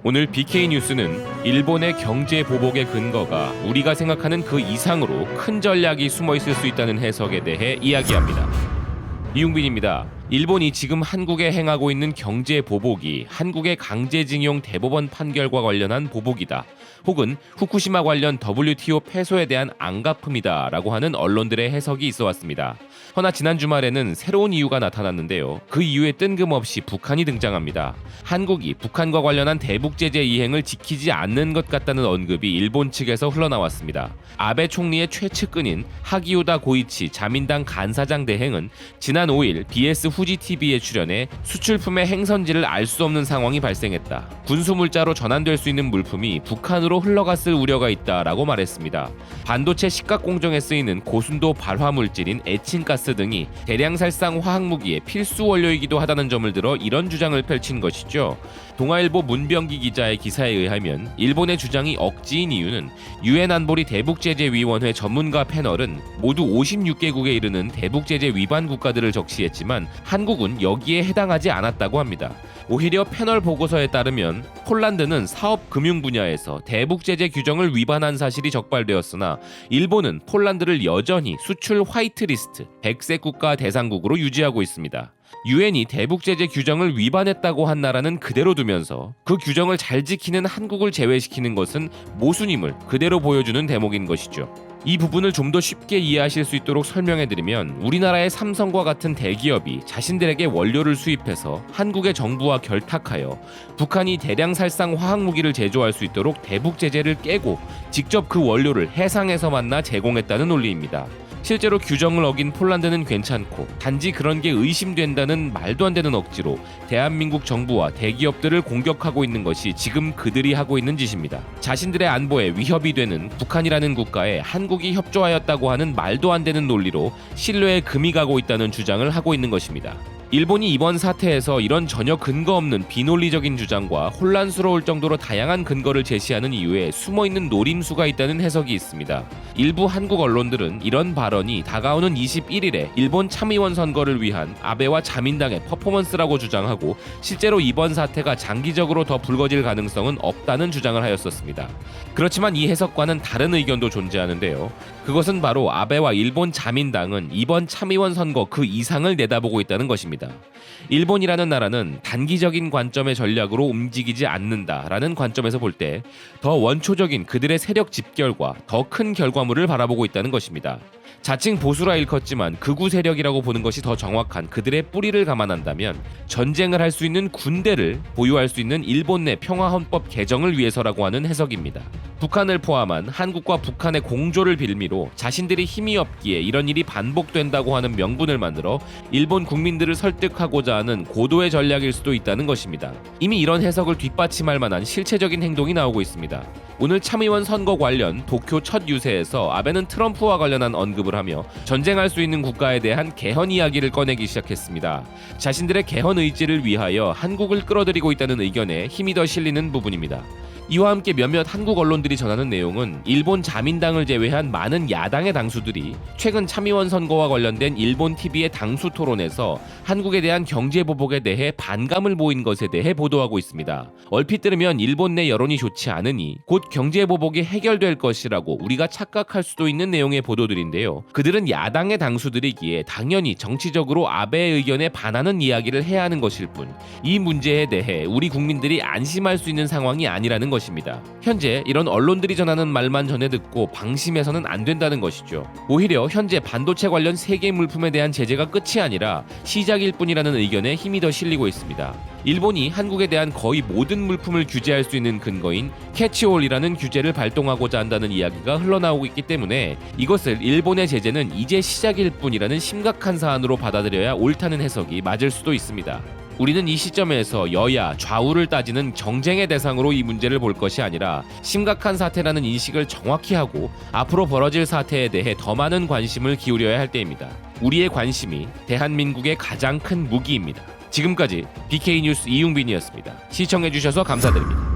오늘 BK 뉴스는 일본의 경제 보복의 근거가 우리가 생각하는 그 이상으로 큰 전략이 숨어 있을 수 있다는 해석에 대해 이야기합니다. 이용빈입니다. 일본이 지금 한국에 행하고 있는 경제 보복이 한국의 강제징용 대법원 판결과 관련한 보복이다. 혹은 후쿠시마 관련 WTO 패소에 대한 안갚음이다 라고 하는 언론들의 해석이 있어 왔습니다. 허나 지난 주말에는 새로운 이유가 나타났는데요. 그 이유에 뜬금없이 북한이 등장합니다. 한국이 북한과 관련한 대북 제재 이행을 지키지 않는 것 같다는 언급이 일본 측에서 흘러나왔습니다. 아베 총리의 최측근인 하기요다 고이치 자민당 간사장 대행은 지난 5일 BS 후지TV에 출연해 수출품의 행선지를 알 수 없는 상황이 발생했다. 군수물자로 전환될 수 있는 물품이 북한으로 흘러갔을 우려가 있다라고 말했습니다. 반도체 식각 공정에 쓰이는 고순도 발화물질인 에친가스 등이 대량살상 화학무기의 필수 원료이기도 하다는 점을 들어 이런 주장을 펼친 것이죠. 동아일보 문병기 기자의 기사에 의하면 일본의 주장이 억지인 이유는 유엔 안보리 대북제재위원회 전문가 패널은 모두 56개국에 이르는 대북제재 위반 국가들을 적시했지만 한국은 여기에 해당하지 않았다고 합니다. 오히려 패널 보고서에 따르면 폴란드는 사업 금융 분야에서 대북제재 규정을 위반한 사실이 적발되었으나 일본은 폴란드를 여전히 수출 화이트리스트, 백색 국가 대상국으로 유지하고 있습니다. 유엔이 대북제재 규정을 위반했다고 한 나라는 그대로 두면서 그 규정을 잘 지키는 한국을 제외시키는 것은 모순임을 그대로 보여주는 대목인 것이죠. 이 부분을 좀 더 쉽게 이해하실 수 있도록 설명해드리면 우리나라의 삼성과 같은 대기업이 자신들에게 원료를 수입해서 한국의 정부와 결탁하여 북한이 대량 살상 화학무기를 제조할 수 있도록 대북 제재를 깨고 직접 그 원료를 해상에서 만나 제공했다는 논리입니다. 실제로 규정을 어긴 폴란드는 괜찮고 단지 그런 게 의심된다는 말도 안 되는 억지로 대한민국 정부와 대기업들을 공격하고 있는 것이 지금 그들이 하고 있는 짓입니다. 자신들의 안보에 위협이 되는 북한이라는 국가에 한국이 협조하였다고 하는 말도 안 되는 논리로 신뢰에 금이 가고 있다는 주장을 하고 있는 것입니다. 일본이 이번 사태에서 이런 전혀 근거 없는 비논리적인 주장과 혼란스러울 정도로 다양한 근거를 제시하는 이유에 숨어있는 노림수가 있다는 해석이 있습니다. 일부 한국 언론들은 이런 발언이 다가오는 21일에 일본 참의원 선거를 위한 아베와 자민당의 퍼포먼스라고 주장하고 실제로 이번 사태가 장기적으로 더 불거질 가능성은 없다는 주장을 하였었습니다. 그렇지만 이 해석과는 다른 의견도 존재하는데요. 그것은 바로 아베와 일본 자민당은 이번 참의원 선거 그 이상을 내다보고 있다는 것입니다. 일본이라는 나라는 단기적인 관점의 전략으로 움직이지 않는다라는 관점에서 볼 때 더 원초적인 그들의 세력 집결과 더 큰 결과물을 바라보고 있다는 것입니다. 자칭 보수라 일컫지만 극우 세력이라고 보는 것이 더 정확한 그들의 뿌리를 감안한다면 전쟁을 할 수 있는 군대를 보유할 수 있는 일본 내 평화헌법 개정을 위해서라고 하는 해석입니다. 북한을 포함한 한국과 북한의 공조를 빌미로 자신들이 힘이 없기에 이런 일이 반복된다고 하는 명분을 만들어 일본 국민들을 설득하고자 하는 고도의 전략일 수도 있다는 것입니다. 이미 이런 해석을 뒷받침할 만한 실체적인 행동이 나오고 있습니다. 오늘 참의원 선거 관련 도쿄 첫 유세에서 아베는 트럼프와 관련한 언급을 하며 전쟁할 수 있는 국가에 대한 개헌 이야기를 꺼내기 시작했습니다. 자신들의 개헌 의지를 위하여 한국을 끌어들이고 있다는 의견에 힘이 더 실리는 부분입니다. 이와 함께 몇몇 한국 언론들이 전하는 내용은 일본 자민당을 제외한 많은 야당의 당수들이 최근 참의원 선거와 관련된 일본 TV의 당수 토론에서 한국에 대한 경제 보복에 대해 반감을 보인 것에 대해 보도하고 있습니다. 얼핏 들으면 일본 내 여론이 좋지 않으니 곧 경제 보복이 해결될 것이라고 우리가 착각할 수도 있는 내용의 보도들인데요. 그들은 야당의 당수들이기에 당연히 정치적으로 아베의 의견에 반하는 이야기를 해야 하는 것일 뿐 이 문제에 대해 우리 국민들이 안심할 수 있는 상황이 아니라는 것입니다. 현재 이런 언론들이 전하는 말만 전해 듣고 방심해서는 안 된다는 것이죠. 오히려 현재 반도체 관련 세계 물품에 대한 제재가 끝이 아니라 시작일 뿐이라는 의견에 힘이 더 실리고 있습니다. 일본이 한국에 대한 거의 모든 물품을 규제할 수 있는 근거인 캐치홀이라는 규제를 발동하고자 한다는 이야기가 흘러나오고 있기 때문에 이것을 일본의 제재는 이제 시작일 뿐이라는 심각한 사안으로 받아들여야 옳다는 해석이 맞을 수도 있습니다. 우리는 이 시점에서 여야 좌우를 따지는 정쟁의 대상으로 이 문제를 볼 것이 아니라 심각한 사태라는 인식을 정확히 하고 앞으로 벌어질 사태에 대해 더 많은 관심을 기울여야 할 때입니다. 우리의 관심이 대한민국의 가장 큰 무기입니다. 지금까지 BK뉴스 이용빈이었습니다. 시청해주셔서 감사드립니다.